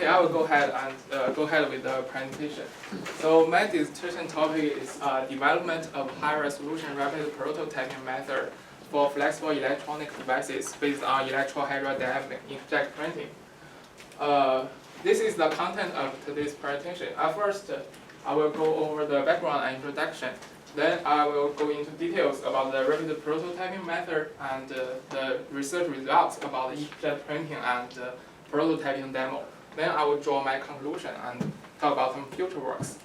Okay, I will go ahead with the presentation. So my dissertation topic is development of high-resolution rapid prototyping method for flexible electronic devices based on electrohydrodynamic inkjet printing. This is the content of today's presentation. At first, I will go over the background and introduction. Then I will go into details about the rapid prototyping method and the research results about inkjet printing and prototyping demo. Then I will draw my conclusion and talk about some future works.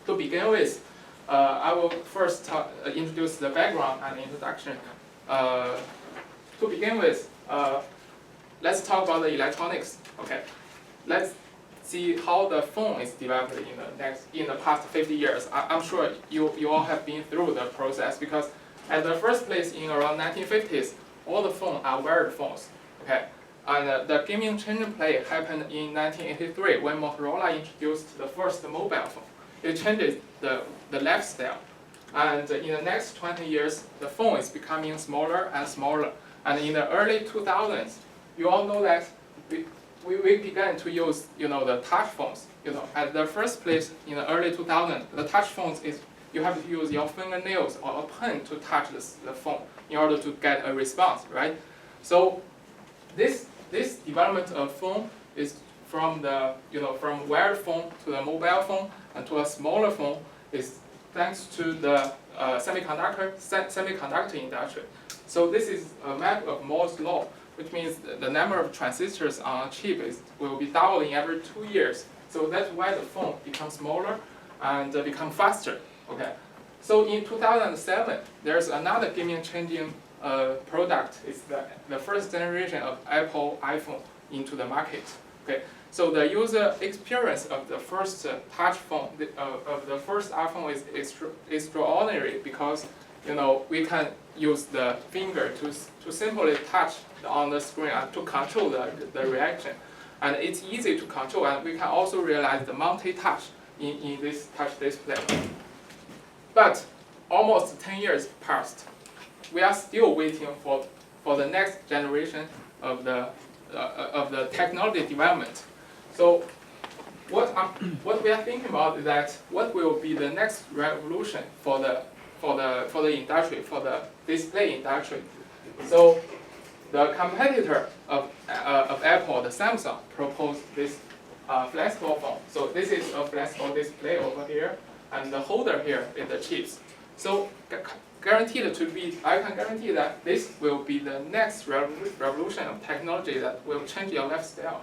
To begin with, I will first introduce the background and introduction. To begin with, let's talk about the electronics. Okay, let's see how the phone is developed in the past 50 years. I'm sure you all have been through the process, because at the first place in around 1950s, all the phones are wired phones. Okay. And the game changing play happened in 1983 when Motorola introduced the first mobile phone. It changed the lifestyle. And in the next 20 years, the phone is becoming smaller and smaller. And in the early 2000s, you all know that we began to use the touch phones. At the first place in the early 2000s, the touch phones is you have to use your fingernails or a pen to touch the phone in order to get a response, right? So this development of phone is from from wired phone to the mobile phone and to a smaller phone is thanks to the semiconductor industry. So this is a map of Moore's law, which means the number of transistors on a chip will be doubling every 2 years. So that's why the phone becomes smaller and become faster. Okay. So in 2007, there's another game-changing product. It's the first generation of Apple iPhone into the market. Okay, so the user experience of the first touch phone of the first iPhone is extraordinary, because we can use the finger to simply touch on the screen and to control the reaction, and it's easy to control, and we can also realize the multi-touch in this touch display. But almost 10 years passed. We are still waiting for the next generation of the technology development. So what we are thinking about is that what will be the next revolution for the industry, for the display industry. So the competitor of Apple, the Samsung, proposed this flexible phone. So this is a flexible display over here, and the holder here is the chips. So I can guarantee that this will be the next revolution of technology that will change your lifestyle.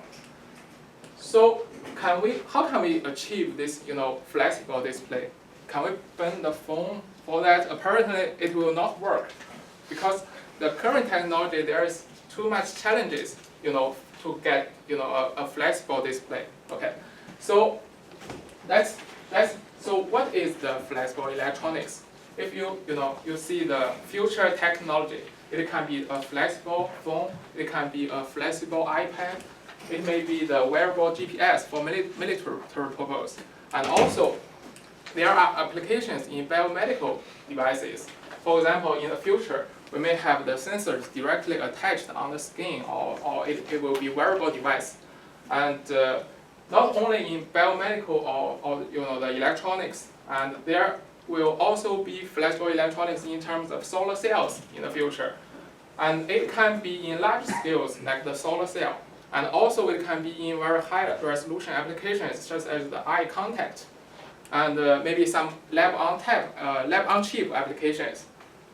So how can we achieve this flexible display? Can we bend the phone for that? Apparently it will not work, because the current technology, there is too much challenges to get a flexible display. Okay, so so what is the flexible electronics? If you see the future technology, it can be a flexible phone, it can be a flexible iPad, it may be the wearable GPS for military purpose, and also there are applications in biomedical devices. For example, in the future, we may have the sensors directly attached on the skin, or it will be wearable device, and not only in biomedical or the electronics, and there will also be flexible electronics in terms of solar cells in the future. And it can be in large scales like the solar cell. And also it can be in very high resolution applications such as the eye contact, and maybe some lab-on-chip applications.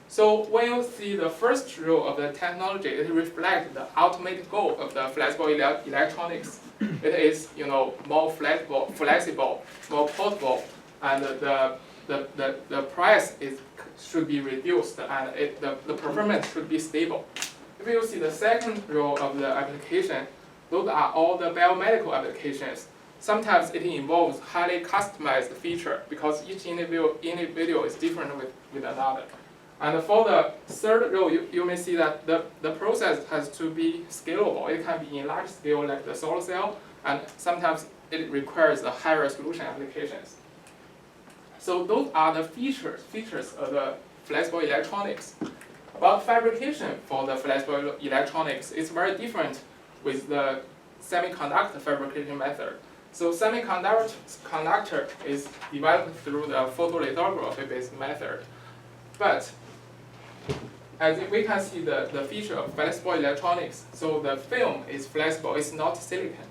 So when you see the first row of the technology, it reflects the ultimate goal of the flexible electronics. It is more flexible, more portable, and the price should be reduced, and the performance should be stable. If you see the second row of the application, those are all the biomedical applications. Sometimes it involves highly customized feature, because each individual is different with another. And for the third row, you may see that the process has to be scalable. It can be in large scale like the solar cell, and sometimes it requires a high resolution applications. So those are the features of the flexible electronics. But fabrication for the flexible electronics is very different with the semiconductor fabrication method. So semiconductor is developed through the photolithography-based method. But as we can see the feature of flexible electronics, so the film is flexible, it's not silicon.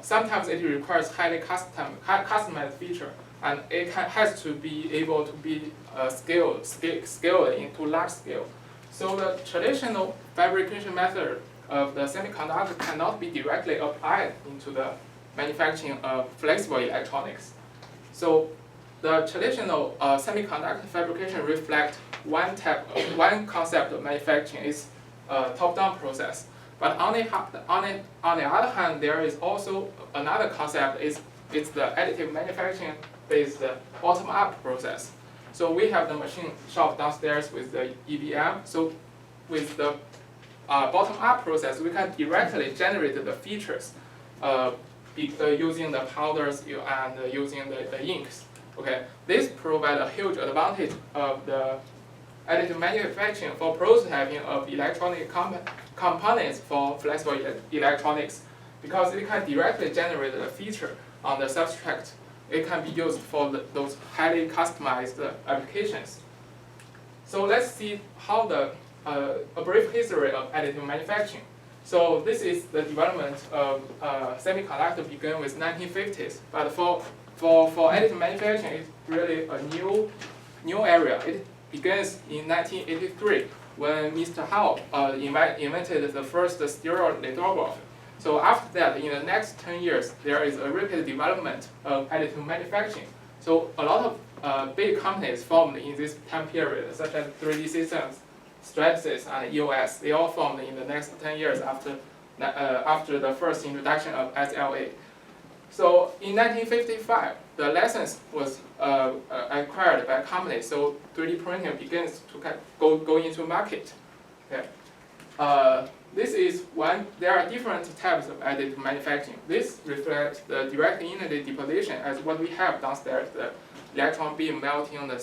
Sometimes it requires highly customized feature, and it has to be able to be scaled into large scale. So the traditional fabrication method of the semiconductor cannot be directly applied into the manufacturing of flexible electronics. So the traditional semiconductor fabrication reflects one concept of manufacturing is top-down process. But on the other hand, there is also another concept. It's the additive manufacturing based bottom-up process. So we have the machine shop downstairs with the EBM. So with the bottom-up process, we can directly generate the features using the powders and using the inks. Okay, this provides a huge advantage of the additive manufacturing for prototyping of electronic components for flexible electronics, because it can directly generate the feature on the substrate. It can be used for those highly customized applications. So let's see how a brief history of additive manufacturing. So this is the development of semiconductor began with 1950s, but for additive manufacturing, it's really a new area. It begins in 1983 when Mr. Howe invented the first stereolithography. So after that, in the next 10 years, there is a rapid development of additive manufacturing. So a lot of big companies formed in this time period, such as 3D Systems, Stratasys, and EOS. They all formed in the next 10 years after the first introduction of SLA. So in 1955, the license was acquired by companies. So 3D printing begins to go into market. Okay. This is one. There are different types of additive manufacturing. This reflects the direct energy deposition as what we have downstairs, the electron beam melting, the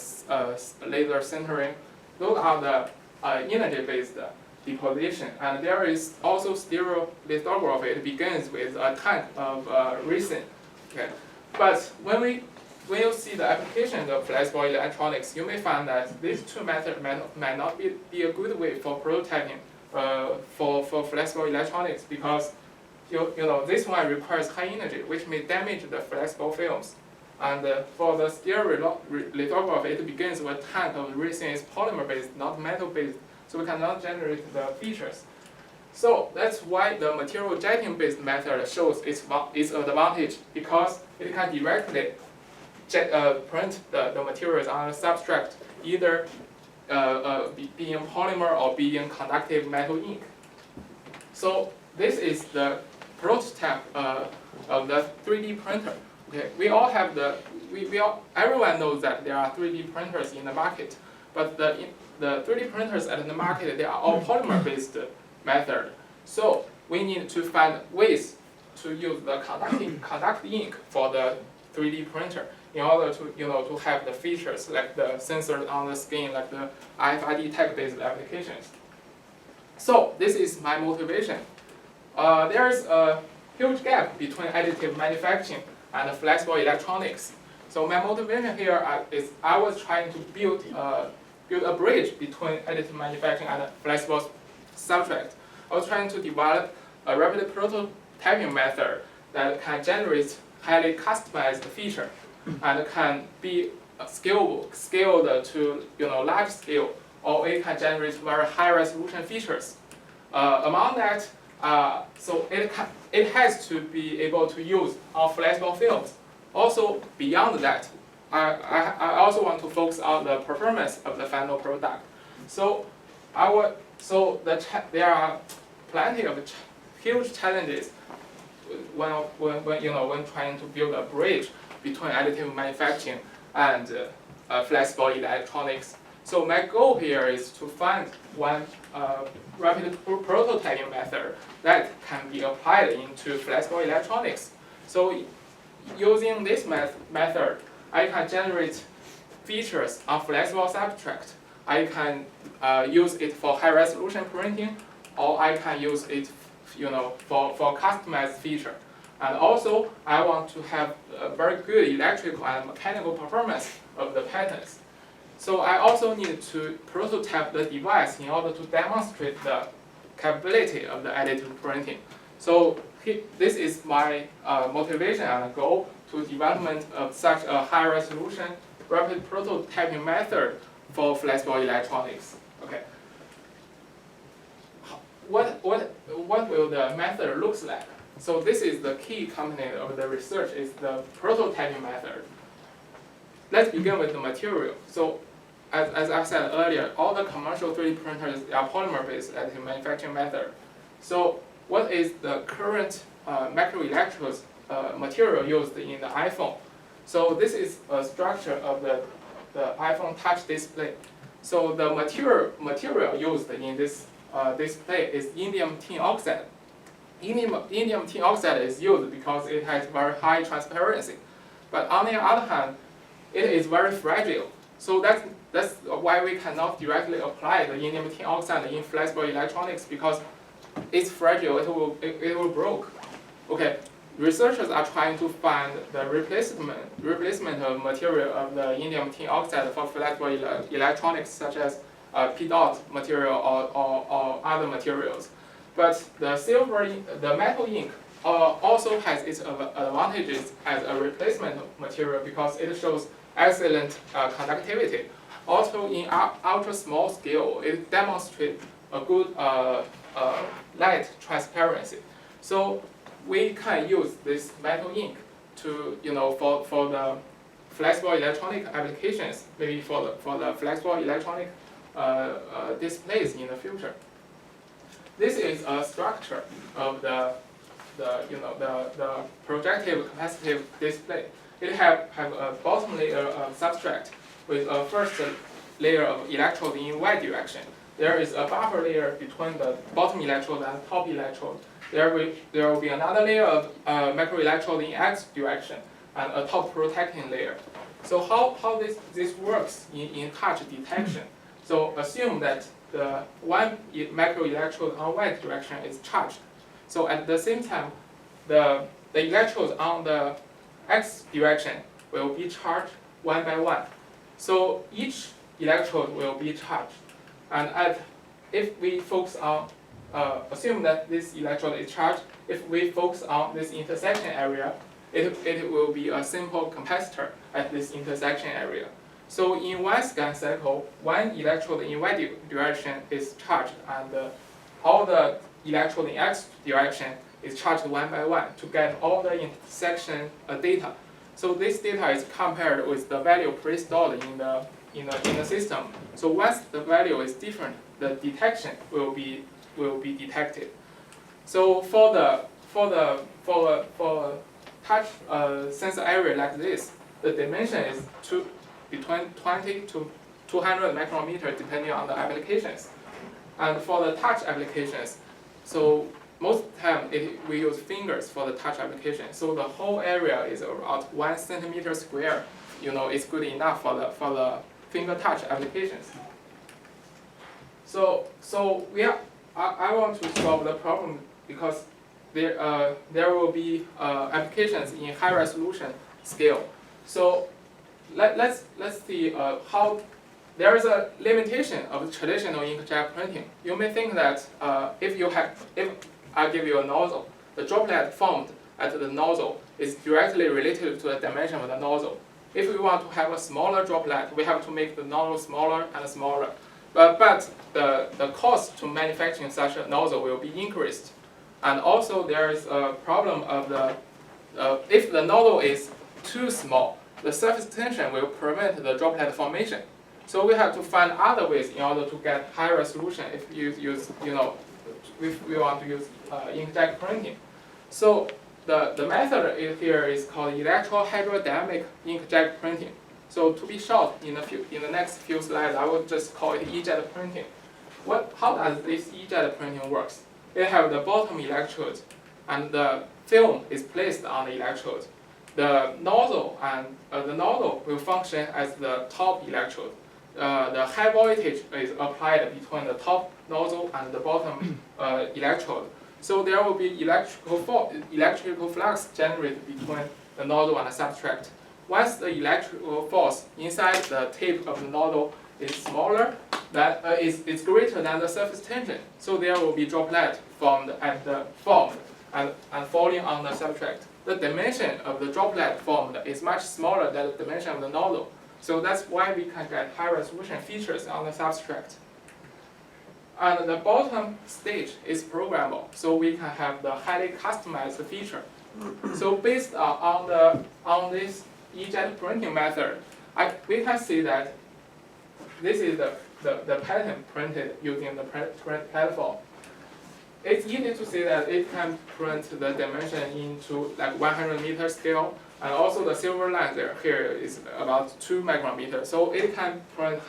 laser sintering. Those are the energy-based deposition. And there is also stereolithography. It begins with a tank of resin. Okay. But when you see the application of flexible electronics, you may find that these two methods might not be a good way for prototyping for flexible electronics, because you know this one requires high energy, which may damage the flexible films. And for the stereolithography, it begins with a tank of resin is polymer-based, not metal-based, so we cannot generate the features. So that's why the material jetting-based method shows its advantage, because it can directly print the materials on a substrate, either being polymer or being conductive metal ink. So this is the prototype of the 3D printer. Okay, we all have everyone knows that there are 3D printers in the market, but the 3D printers at the market, they are all polymer-based method. So we need to find ways to use the conductive ink for the 3D printer in order to have the features like the sensors on the skin, like the RFID tag-based applications. So this is my motivation. There's a huge gap between additive manufacturing and flexible electronics. So my motivation here is I was trying to build a bridge between additive manufacturing and flexible substrate. I was trying to develop a rapid prototyping method that can generate highly customized feature and can be scaled to large scale, or it can generate very high resolution features. Among that, so it has to be able to use on flexible films. Also, beyond that, I also want to focus on the performance of the final product. So there are plenty of huge challenges when trying to build a bridge between additive manufacturing and flexible electronics. So my goal here is to find one rapid prototyping method that can be applied into flexible electronics. So using this method, I can generate features on flexible substrate. I can use it for high resolution printing, or I can use it for customized feature. And also, I want to have a very good electrical and mechanical performance of the patterns. So I also need to prototype the device in order to demonstrate the capability of the additive printing. So this is my motivation and goal to development of such a high-resolution rapid prototyping method for flexible electronics. Okay. What will the method looks like? So this is the key component of the research, is the prototyping method. Let's begin with the material. So as I said earlier, all the commercial 3D printers are polymer-based additive manufacturing method. So what is the current microelectrodes material used in the iPhone? So this is a structure of the iPhone touch display. So the material used in this display is indium tin oxide. Indium tin oxide is used because it has very high transparency. But on the other hand, it is very fragile. So that's why we cannot directly apply the indium tin oxide in flexible electronics, because it's fragile, it will break. Okay, researchers are trying to find the replacement of material of the indium tin oxide for flexible electronics, such as P-dot material or other materials. But the metal ink also has its advantages as a replacement material because it shows excellent conductivity. Also, in ultra small scale, it demonstrates a good light transparency. So we can use this metal ink to, for the flexible electronic applications, maybe for the flexible electronic displays in the future. This is a structure of the projective capacitive display. It have a bottom layer of substrate with a first layer of electrode in Y direction. There is a buffer layer between the bottom electrode and top electrode. There will be another layer of microelectrode in X direction and a top protecting layer. So how this works in touch detection? So assume that the one microelectrode on Y direction is charged. So at the same time, the electrodes on the X direction will be charged one by one. So each electrode will be charged. And if we focus on, assume that this electrode is charged, if we focus on this intersection area, it will be a simple capacitor at this intersection area. So in one scan cycle, one electrode in Y direction is charged, and all the electrode in X direction is charged one by one to get all the intersection data. So this data is compared with the value pre-stored in the system. So once the value is different, the detection will be detected. So for touch sensor area like this, the dimension is between 20 to 200 micrometers depending on the applications. And for the touch applications, so most of the time we use fingers for the touch application. So the whole area is about 1 centimeter square. It's good enough for the finger touch applications. So I want to solve the problem because there will be applications in high resolution scale. So let's see how there is a limitation of traditional inkjet printing. You may think that if I give you a nozzle, the droplet formed at the nozzle is directly related to the dimension of the nozzle. If we want to have a smaller droplet, we have to make the nozzle smaller and smaller. But the cost to manufacturing such a nozzle will be increased. And also there is a problem of if the nozzle is too small, the surface tension will prevent the droplet formation. So we have to find other ways in order to get high resolution if you use, if we want to use inkjet printing. So the method here is called electrohydrodynamic inkjet printing. So to be short, in the next few slides, I will just call it e-jet printing. How does this e-jet printing works? It have the bottom electrode, and the film is placed on the electrode. The nozzle will function as the top electrode. The high voltage is applied between the top nozzle and the bottom electrode. So there will be electrical flux generated between the nodal and the substrate. Once the electrical force inside the tip of the nodal is smaller, it's greater than the surface tension. So there will be droplet formed and falling on the substrate. The dimension of the droplet formed is much smaller than the dimension of the nodal. So that's why we can get high resolution features on the substrate. And the bottom stage is programmable, so we can have the highly customized feature. So based on this e-jet printing method, we can see that this is the pattern printed using the platform. It's easy to see that it can print the dimension into like 100 meter scale, and also the silver line here is about 2 micrometers. So it can print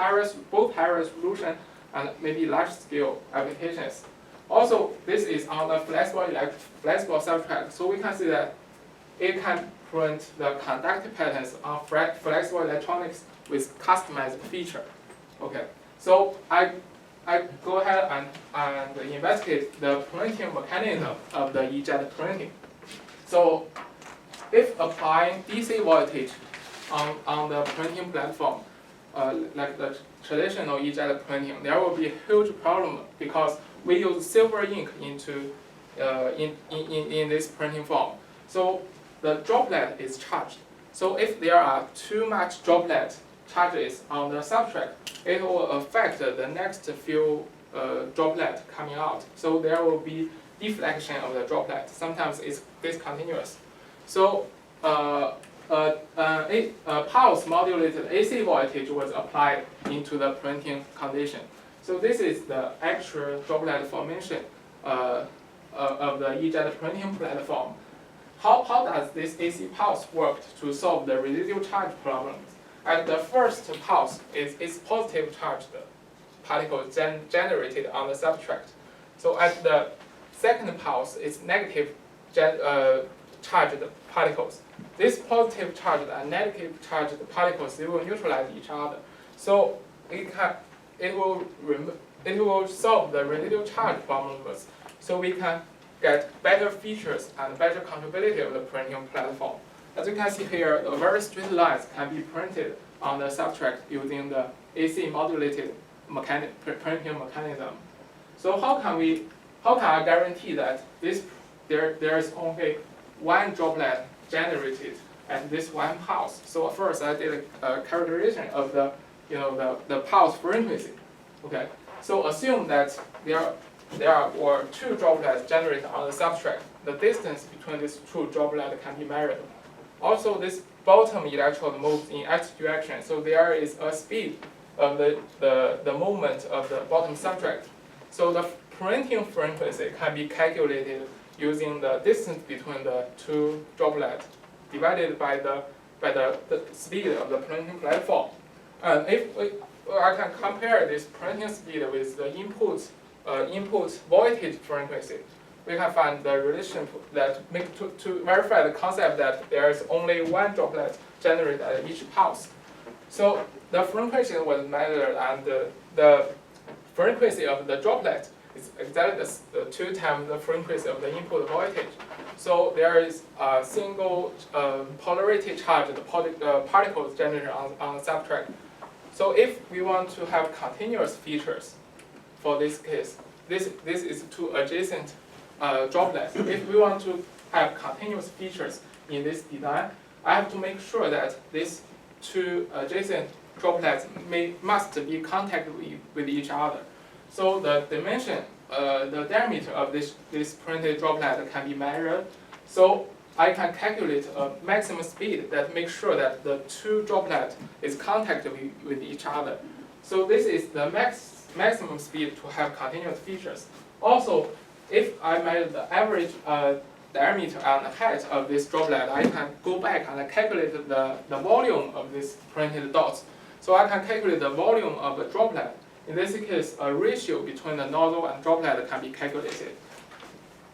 both high resolution and maybe large scale applications. Also, this is on the flexible substrate, so we can see that it can print the conductive patterns on flexible electronics with customized feature. Okay, so I go ahead and investigate the printing mechanism of the e-jet printing. So if applying DC voltage on the printing platform, like the traditional e-jet printing, there will be a huge problem because we use silver ink into in this printing form. So the droplet is charged. So if there are too much droplet charges on the substrate, it will affect the next few droplet coming out. So there will be deflection of the droplet. Sometimes it's discontinuous. So pulse modulated AC voltage was applied into the printing condition. So this is the actual droplet formation of the e-jet printing platform. How does this AC pulse work to solve the residual charge problems? At the first pulse is positive charged particles generated on the substrate. So at the second pulse, it's negative charged particles. These positive charged and negative charged particles, they will neutralize each other. So it will solve the residual charge problems. So we can get better features and better controllability of the printing platform. As you can see here, the very straight lines can be printed on the substrate using the AC modulated printing mechanism. So how can I guarantee that there is only one droplet generated at this one pulse? So first I did a characterization of the pulse frequency. Okay. So assume that there were 2 droplets generated on the substrate. The distance between these 2 droplets can be measured. Also, this bottom electrode moves in x direction, so there is a speed of the movement of the bottom substrate. So the printing frequency can be calculated using the distance between the 2 droplets divided by the speed of the printing platform. And if I can compare this printing speed with the input voltage frequency, we can find the relationship that to verify the concept that there is only one droplet generated at each pulse. So the frequency was measured, and the frequency of the droplet is exactly the 2 times the frequency of the input voltage. So there is a single polarity charged particles generated on the substrate. So if we want to have continuous features for this case, this is 2 adjacent droplets. If we want to have continuous features in this design, I have to make sure that these 2 adjacent droplets must be contact with each other. So the dimension, the diameter of this printed droplet can be measured. So I can calculate a maximum speed that makes sure that the 2 droplets is contact with each other. So this is the maximum speed to have continuous features. Also, if I measure the average diameter and height of this droplet, I can go back and calculate the volume of these printed dots. So I can calculate the volume of the droplet. In this case, a ratio between the nozzle and droplet can be calculated.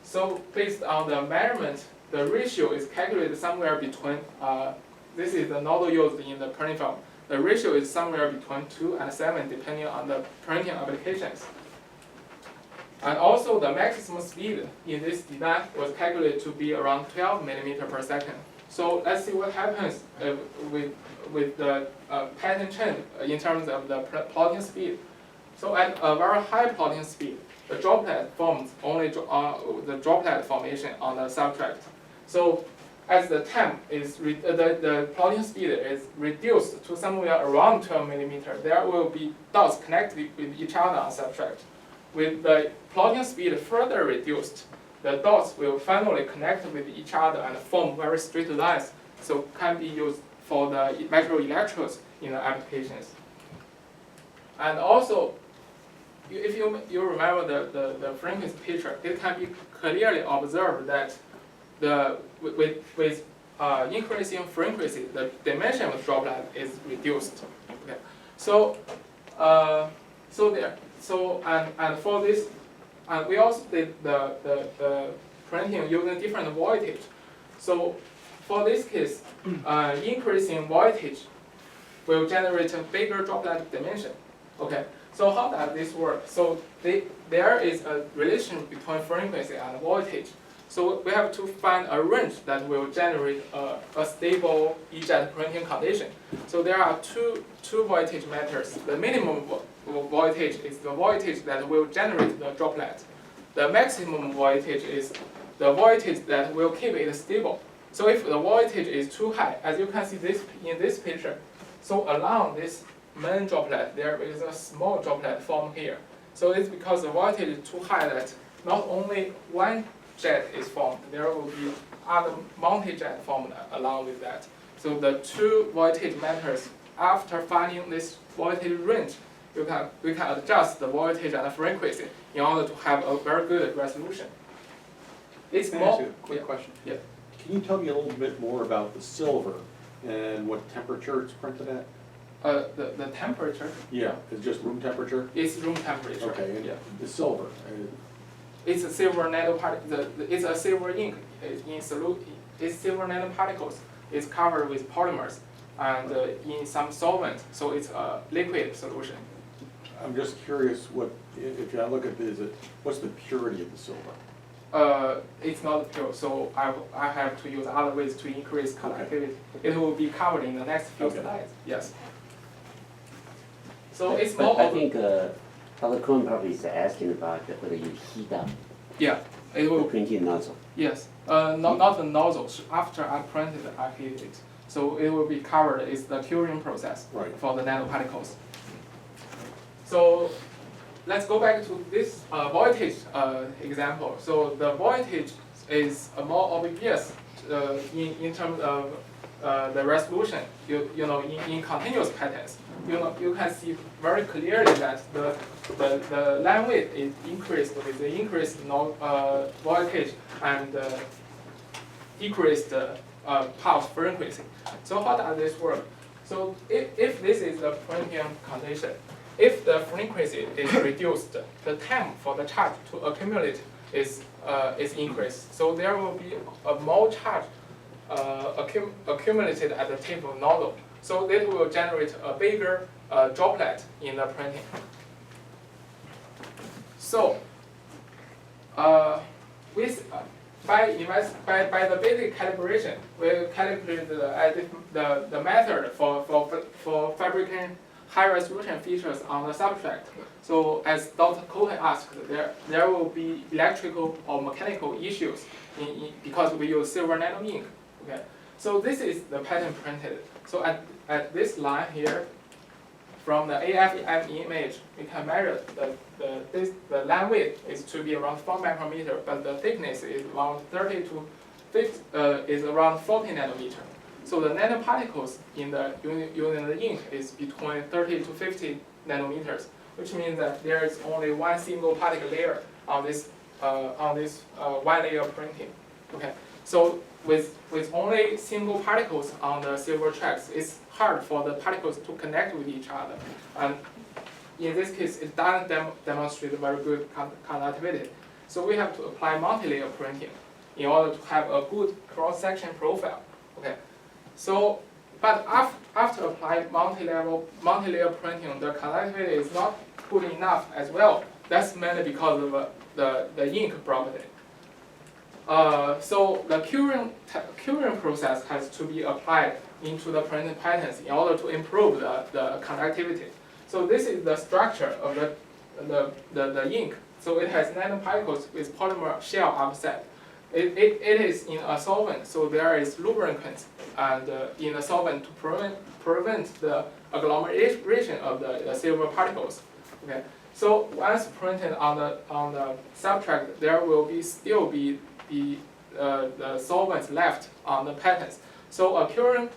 So based on the measurement, the ratio is calculated somewhere between, this is the nozzle used in the printing film. The ratio is somewhere between 2 and 7 depending on the printing applications. And also the maximum speed in this design was calculated to be around 12 millimeter per second. So let's see what happens with the pattern change in terms of the plotting speed. So at a very high plotting speed, the droplet forms only the droplet formation on the substrate. So as the time is the plotting speed is reduced to somewhere around 12 millimeter, there will be dots connected with each other on substrate. With the plotting speed further reduced, the dots will finally connect with each other and form very straight lines, so can be used for the microelectrodes in the applications. And also, if you remember the frequency picture, it can be clearly observed that with increasing frequency, the dimension of the droplet is reduced. Okay, so and for this, and we also did the printing using different voltage. So for this case, increasing voltage will generate a bigger droplet dimension. Okay, so how does this work? So there is a relation between frequency and voltage. So we have to find a range that will generate a stable E-jet printing condition. So there are two voltage methods. The minimum voltage is the voltage that will generate the droplet. The maximum voltage is the voltage that will keep it stable. So if the voltage is too high, as you can see in this picture, so along this main droplet, there is a small droplet formed here. So it's because the voltage is too high that not only one jet is formed, there will be other multi-jet formed along with that. So the two voltage methods, after finding this voltage range, we can adjust the voltage and the frequency in order to have a very good resolution. It's Can I ask you a quick question? Yeah. Can you tell me a little bit more about the silver and what temperature it's printed at? The temperature Yeah, it's just room temperature? is room temperature. Okay, and Yeah. the silver, It's a silver nanoparticle. It's a silver ink. It's silver nanoparticles. It's covered with polymers and in some solvent, so it's a liquid solution. I'm just curious what, if I look at this, what's the purity of the silver? It's not pure, so I have to use other ways to increase conductivity. It will be covered in the next few slides. Yes. So it's more. But I think Dr. Cohen probably is asking about whether you heat up Yeah, it the will. printing nozzle. Yes. Not the nozzles. After I printed, I heat it. So it will be covered. It's the curing process for the nanoparticles. So let's go back to this voltage example. So the voltage is more obvious in terms of the resolution. You know, in continuous patterns, you can see very clearly that the line width is increased with the increased voltage and decreased pulse frequency. So how does this work? So if this is the printing condition, if the frequency is reduced, the time for the charge to accumulate is increased. So there will be more charge accumulated at the tip of nozzle. So this will generate a bigger droplet in the printing. So by the basic calibration, we calculate the method for fabricating high resolution features on the substrate. So as Dr. Cohen asked, there will be electrical or mechanical issues because we use silver nano ink. Okay, so this is the pattern printed. So at this line here, from the AFM image, we can measure the line width is to be around 4 micrometer, but the thickness is around 30 to 50, is around 40 nanometer. So the nanoparticles in the using the ink is between 30 to 50 nanometers, which means that there is only one single particle layer on this one layer printing. Okay, so with only single particles on the silver tracks, it's hard for the particles to connect with each other. And in this case, it doesn't demonstrate very good conductivity. So we have to apply multi-layer printing in order to have a good cross-section profile. Okay. So, but after applying multi-layer printing, the conductivity is not good enough as well. that's mainly because of the ink property. So the curing process has to be applied into the printed patterns in order to improve the conductivity. So this is the structure of the ink. So it has nanoparticles with polymer shell offset. It is in a solvent, so there is lubricant and in the solvent to prevent the agglomeration of the silver particles. Okay. So once printed on the substrate, there will still be the solvents left on the patterns. So a curing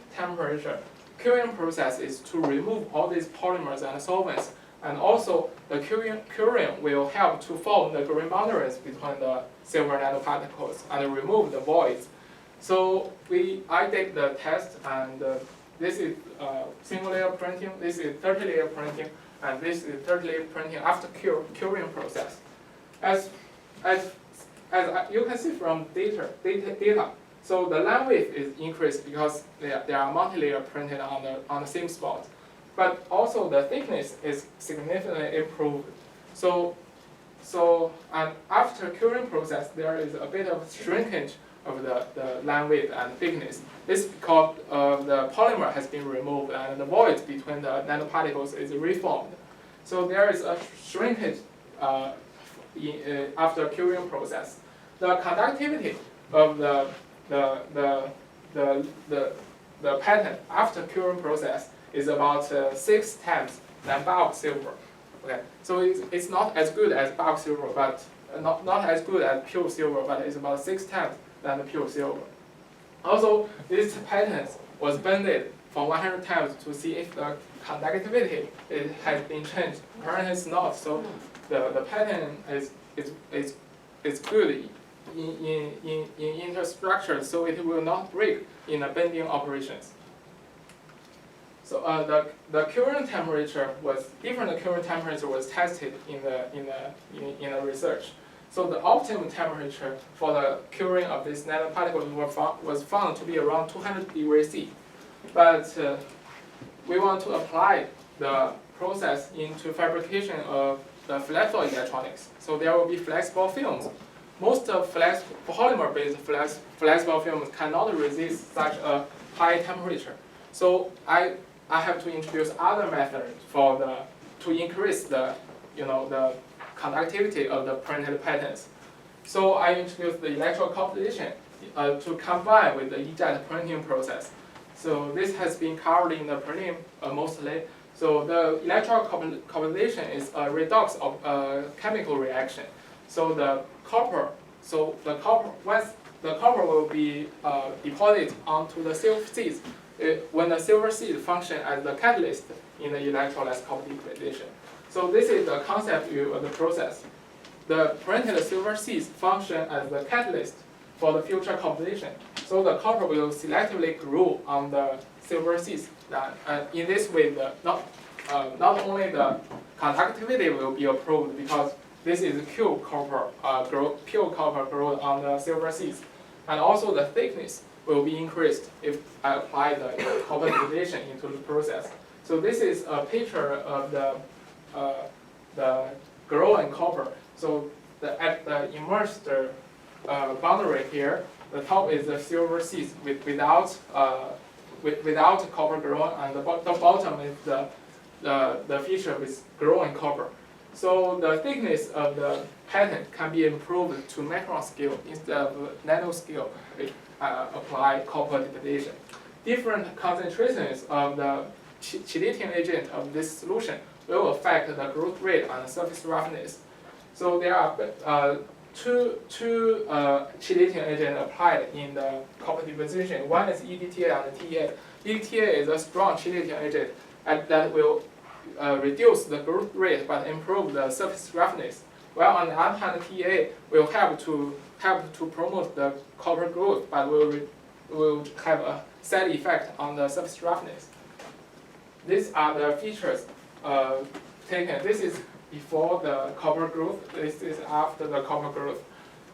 process is to remove all these polymers and solvents, and also the curing will help to form the grain boundaries between the silver nanoparticles and remove the voids. So I did the test, and this is single layer printing, this is 30-layer printing, and this is 30-layer printing after curing process. As you can see from data, so the line width is increased because there are multi-layer printed on the same spot, but also the thickness is significantly improved. So and after curing process, there is a bit of shrinkage of the line width and thickness. This is because the polymer has been removed and the void between the nanoparticles is reformed. So there is a shrinkage after curing process. The conductivity of the pattern after curing process is about 6 times than bulk silver. Okay, so it's not as good as bulk silver, but not as good as pure silver, but it's about 6 times than the pure silver. Also, this pattern was bended for 100 times to see if the conductivity has been changed. Apparently it's not, so the pattern is good in interstructure, so it will not break in the bending operations. So the curing temperature was different. Curing temperature was tested in the research. So the optimum temperature for the curing of these nanoparticles was found to be around 200 degrees C. But we want to apply the process into fabrication of the flexible electronics. So there will be flexible films. Most polymer-based flexible films cannot resist such a high temperature. So I have to introduce other methods to increase the conductivity of the printed patterns. So I introduced the electrocompilation to combine with the inkjet printing process. So this has been covered in the prelim mostly. So the electrocompilation is a redox of a chemical reaction. So once the copper will be deposited onto the silver seeds, when the silver seed function as the catalyst in the electrolysis compilation. So this is the concept view of the process. The printed silver seeds function as the catalyst for the future compilation. So the copper will selectively grow on the silver seeds. In this way, not only the conductivity will be improved because this is pure copper growth on the silver seeds, and also the thickness will be increased if I apply the copper degradation into the process. So this is a picture of the growing copper. So at the immersed boundary here, the top is the silver seeds without copper growing, and the bottom is the feature with growing copper. So the thickness of the pattern can be improved to micron scale instead of nano scale if apply copper degradation. Different concentrations of the chelating agent of this solution will affect the growth rate and surface roughness. So there are two chelating agents applied in the copper deposition. One is EDTA and TA. EDTA is a strong chelating agent that will reduce the growth rate but improve the surface roughness. While on the other hand, TA will help to promote the copper growth, but will have a side effect on the surface roughness. These are the features taken. This is before the copper growth. This is after the copper growth.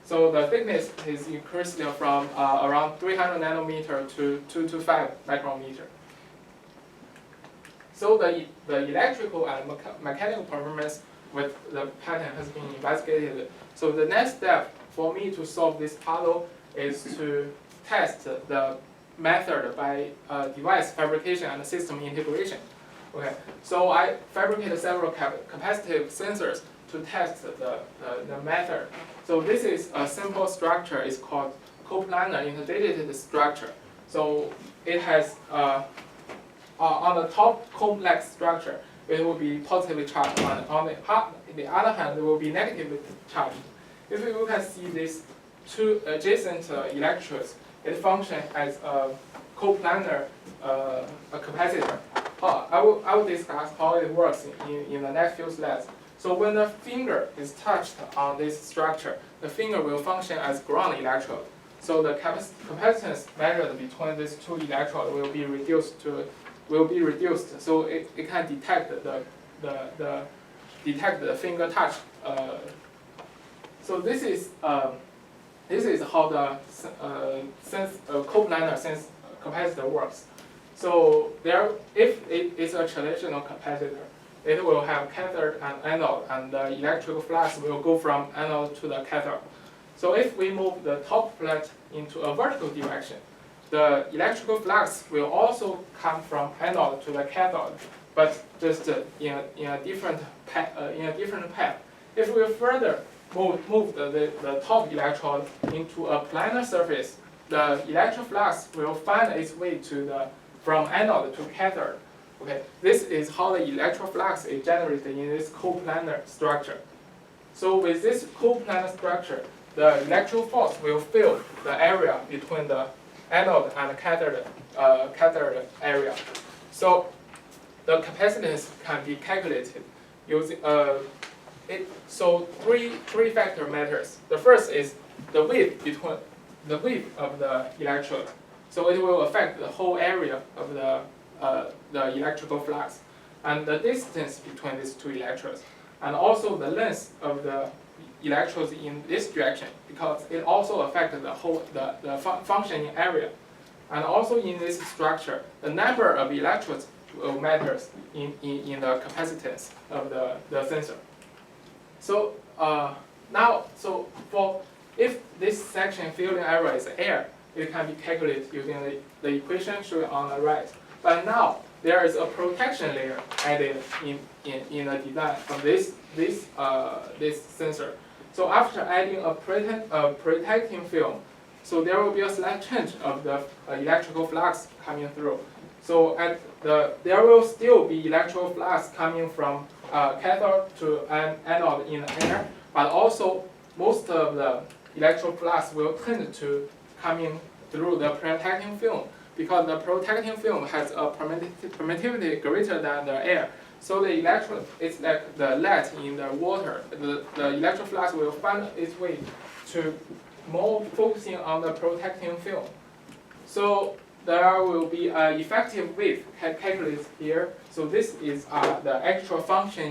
So the thickness is increased from around 300 nanometer to 2 to 5 micrometer. So the electrical and mechanical performance with the pattern has been investigated. So the next step for me to solve this puzzle is to test the method by device fabrication and system integration. Okay, so I fabricated several capacitive sensors to test the method. So this is a simple structure. It's called coplanar interdigited structure. So it has on the top complex structure, it will be positively charged. On the other hand, it will be negatively charged. If you can see these two adjacent electrodes, it functions as a coplanar a capacitor. I will discuss how it works in the next few slides. So when the finger is touched on this structure, the finger will function as ground electrode. So the capacitance measured between these two electrodes will be reduced. So it can detect the finger touch. So this is how the coplanar sense capacitor works. So if it is a traditional capacitor, it will have cathode and anode, and the electrical flux will go from anode to the cathode. So if we move the top plate into a vertical direction, the electrical flux will also come from anode to the cathode, but just in a different path. If we further move the top electrode into a planar surface, the electric flux will find its way from anode to cathode. Okay, this is how the electric flux is generated in this coplanar structure. So with this coplanar structure, the electric force will fill the area between the anode and cathode area. So the capacitance can be calculated using so three factor matters. The first is the width of the electrode. So it will affect the whole area of the electrical flux, and the distance between these two electrodes, and also the length of the electrodes in this direction, because it also affects the functioning area. And also in this structure, the number of electrodes matters in the capacitance of the sensor. So if this section filling area is air, it can be calculated using the equation shown on the right. But now there is a protection layer added in the design of this sensor. So after adding a protecting film, so there will be a slight change of the electrical flux coming through. So there will still be electrical flux coming from cathode to anode in the air, but also most of the electrical flux will tend to coming through the protecting film, because the protecting film has a permittivity greater than the air. So the electron is like the lead in the water. The electric flux will find its way to more focusing on the protecting film. So there will be an effective width calculated here. So this is the actual functioning